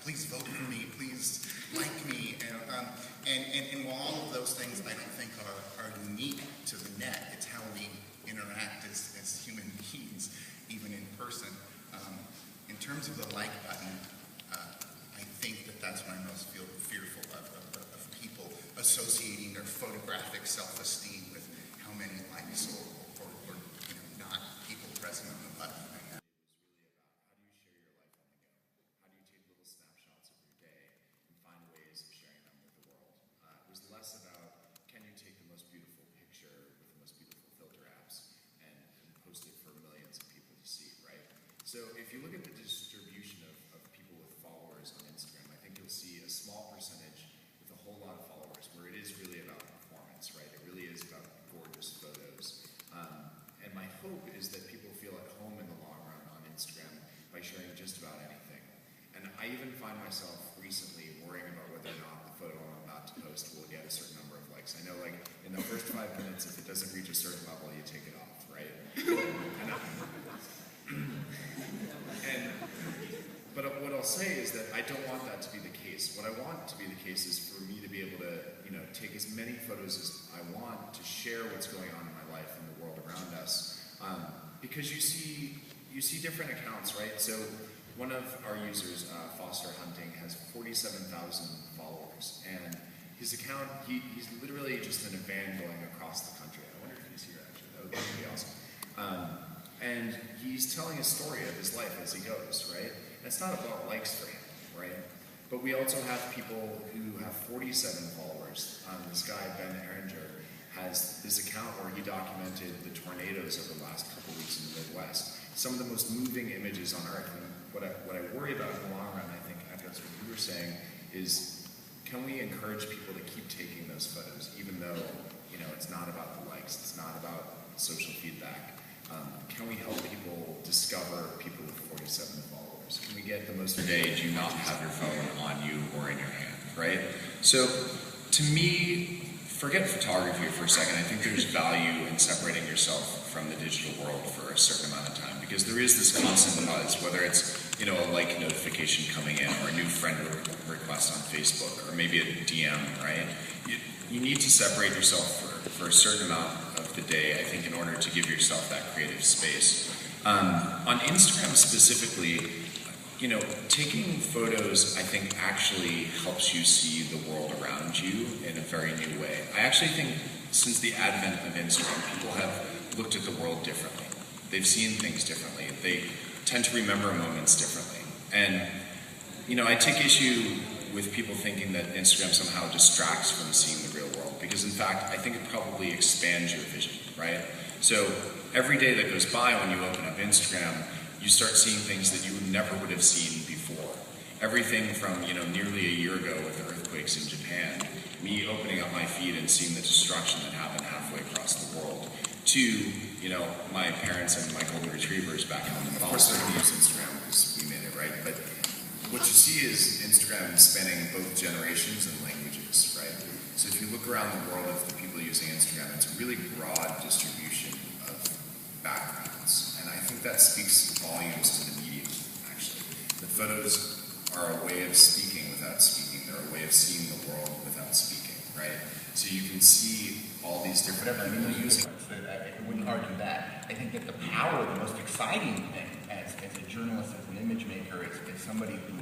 please vote for me, please like me. And while all of those things I don't think are unique to the net, it's how we interact as human beings, even in person. In terms of the like button, I think that's what I'm most fearful of people associating their photographic self-esteem with how many likes or not people pressing on the button. It was really about how do you share your life on the go? How do you take little snapshots of your day and find ways of sharing them with the world? It was less about can you take the most beautiful picture with the most beautiful filter apps and post it for millions of people to see, right? So if you look at the distribution of people with followers on Instagram, I think you'll see a small percentage with a whole lot of followers where it is really about performance, right? It really is about gorgeous photos. And my hope is that people feel at home in the long run on Instagram by sharing just about anything. And I even find myself recently worrying about whether or not the photo I'm about to post will get a certain number of likes. I know, like, in the first 5 minutes, if it doesn't reach a certain level, you take it off, right? But what I'll say is that I don't want that to be the case. What I want to be the case is for me to be able to, take as many photos as I want to share what's going on in my life and the world around us. Because you see different accounts, right? So one of our users, Foster Hunting, has 47,000 followers, and his account, he's literally just in a van going across the country. I wonder if he's here actually. That would be pretty awesome. And he's telling a story of his life as he goes, right? And it's not about likes for him, right? But we also have people who have 47 followers. This guy, Ben Ehringer, has this account where he documented the tornadoes over the last couple weeks in the Midwest. Some of the most moving images on Earth. And what I worry about in the long run, I think echoes what you were saying, is can we encourage people to keep taking those photos, even though it's not about the likes, it's not about social feedback. Can we help people discover people with 47 followers? Can we get the most today? Do you not have your phone on you or in your hand, right? So, to me, forget photography for a second. I think there's value in separating yourself from the digital world for a certain amount of time, because there is this constant buzz, whether it's a like notification coming in or a new friend request on Facebook or maybe a DM, right? You need to separate yourself for a certain amount of the day, I think, in order to give yourself that creative space. On Instagram specifically, taking photos, I think, actually helps you see the world around you in a very new way. I actually think since the advent of Instagram, people have looked at the world differently. They've seen things differently. They tend to remember moments differently. And, I take issue with people thinking that Instagram somehow distracts from seeing the real world, because in fact, I think it probably expands your vision, right? So every day that goes by when you open up Instagram, you start seeing things that you never would have seen before. Everything from, nearly a year ago with the earthquakes in Japan, me opening up my feed and seeing the destruction that happened halfway across the world, to, my parents and my golden retrievers back home in Boston. Of course, I use Instagram because we made it, right? But what you see is Instagram spanning both generations and languages, right? So if you look around the world of the people using Instagram, it's a really broad distribution of backgrounds. And I think that speaks volumes to the medium, actually. The photos are a way of speaking without speaking. They're a way of seeing the world without speaking, right? So you can see all these different people using. I wouldn't argue that. I think that the power, the most exciting thing as a journalist, as an image maker, is somebody who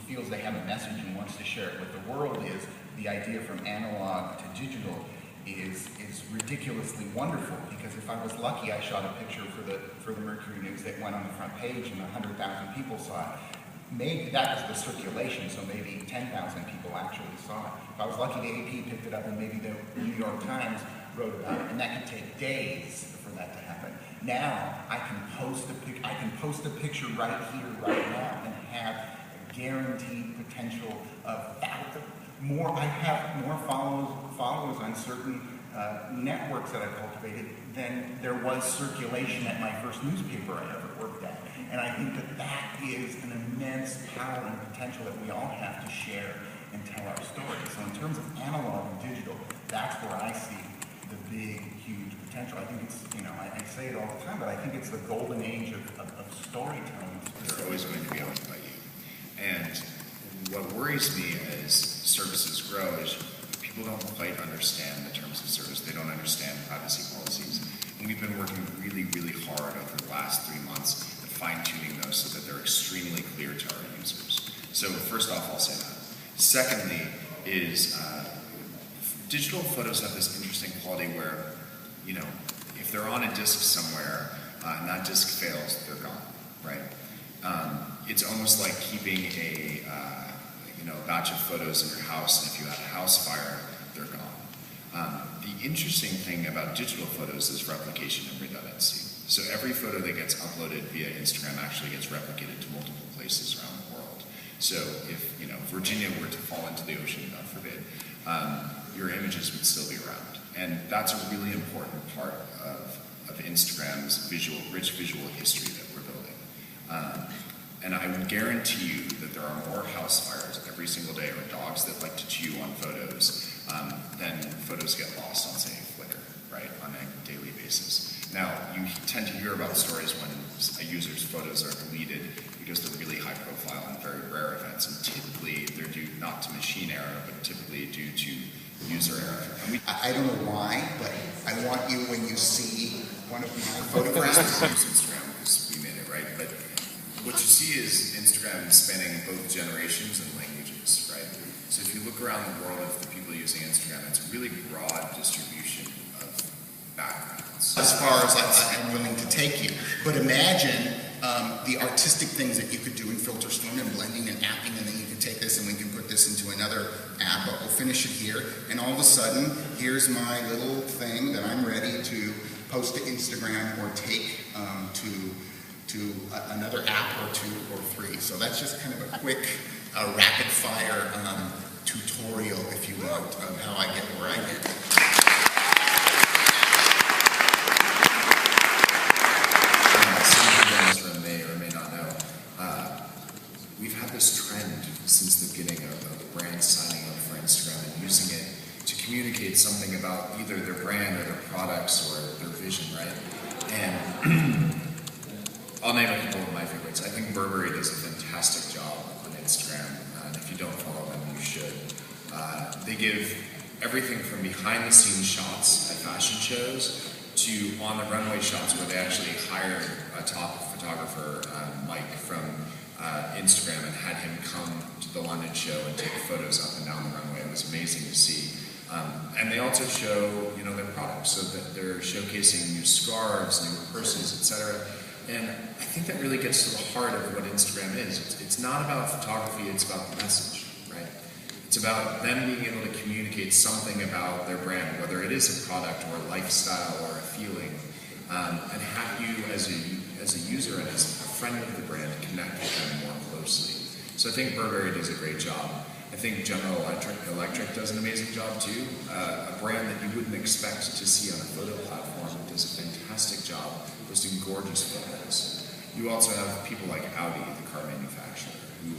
feels they have a message and wants to share it with the world. Is the idea from analog to digital is ridiculously wonderful, because if I was lucky, I shot a picture for the Mercury News that went on the front page and 100,000 people saw it. Maybe that was the circulation, so maybe 10,000 people actually saw it. If I was lucky, the AP picked it up and maybe the New York Times wrote about it, and that could take days for that to happen. Now, I can post a picture right here, right now, and have a guaranteed potential of more. I have more followers on certain networks that I cultivated than there was circulation at my first newspaper I ever worked at. And I think that is an immense power and potential that we all have to share and tell our stories. So in terms of analog and digital, that's where I see the big, huge potential. I think it's, I say it all the time, but I think it's the golden age of storytelling. They're always going to be owned by you. worries me as services grow is people don't quite understand the terms of service. They don't understand privacy policies. And we've been working really, really hard over the last 3 months at fine-tuning those so that they're extremely clear to our users. So first off, I'll say that. Secondly is digital photos have this interesting quality where, you know, if they're on a disk somewhere and that disk fails, they're gone, right? It's almost like keeping a batch of photos in your house, and if you had a house fire, they're gone. The interesting thing about digital photos is replication and redundancy. So every photo that gets uploaded via Instagram actually gets replicated to multiple places around the world. So if Virginia were to fall into the ocean, God forbid, your images would still be around. And that's a really important part of Instagram's rich visual history that we're building. And I would guarantee you that there are more house fires every single day, or dogs that like to chew on photos, than photos get lost on, say, Flickr, right, on a daily basis. Now, you tend to hear about stories when a user's photos are deleted because they're really high profile and very rare events, and typically they're due not to machine error, but typically due to user error. I don't know why, but I want you, when you see one of my photographs, use Instagram because we made it, right? But what you see is Instagram spanning both generations and languages, right? So if you look around the world of the people using Instagram, it's a really broad distribution of backgrounds. As far as I'm willing to take you. But imagine the artistic things that you could do in Systrom and blending and apping, and then you can take this and we can put this into another app, but we'll finish it here. And all of a sudden, here's my little thing that I'm ready to post to Instagram or take to another app or 2 or 3. So that's just kind of a quick rapid fire tutorial, if you want, of how I get where I get. Some of you guys may or may not know, we've had this trend since the beginning of brands signing up for Instagram and using it to communicate something about either their brand or their products or their vision, right? And I'll name a couple of my favorites. I think Burberry does a fantastic job on Instagram, and if you don't follow them, you should. They give everything from behind-the-scenes shots at fashion shows to on-the-runway shots where they actually hired a top photographer, Mike, from Instagram and had him come to the London show and take photos up and down the runway. It was amazing to see. And they also show, their products, so that they're showcasing new scarves, new purses, etc. And I think that really gets to the heart of what Instagram is. It's not about photography, it's about the message, right? It's about them being able to communicate something about their brand, whether it is a product or a lifestyle or a feeling, and have you as a user and as a friend of the brand connect with them more closely. So I think Burberry does a great job. I think General Electric does an amazing job too. A brand that you wouldn't expect to see on a photo platform does a fantastic job posting gorgeous photos. You also have people like Audi, the car manufacturer, who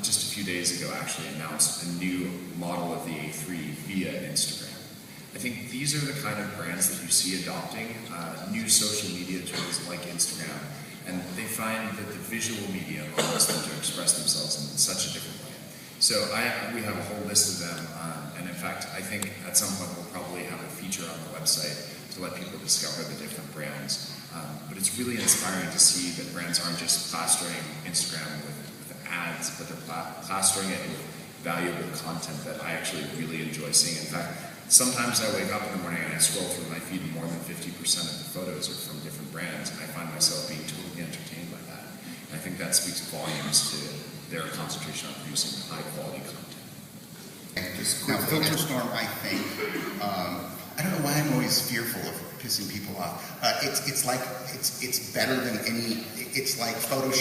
just a few days ago actually announced a new model of the A3 via Instagram. I think these are the kind of brands that you see adopting new social media tools like Instagram, and they find that the visual medium allows them to express themselves in such a different way. So we have a whole list of them, and in fact, I think at some point we'll probably have a feature on the website to let people discover the different brands. But it's really inspiring to see that brands aren't just plastering Instagram with ads, but they're plastering it with valuable content that I actually really enjoy seeing. In fact, sometimes I wake up in the morning and I scroll through my feed and more than 50% of the photos are from different brands, and I find myself being totally entertained by that. And I think that speaks volumes to their concentration on producing high quality content. Now, Systrom, I think, I don't know why I'm always fearful of pissing people off. It's better than any. It's like Photoshop.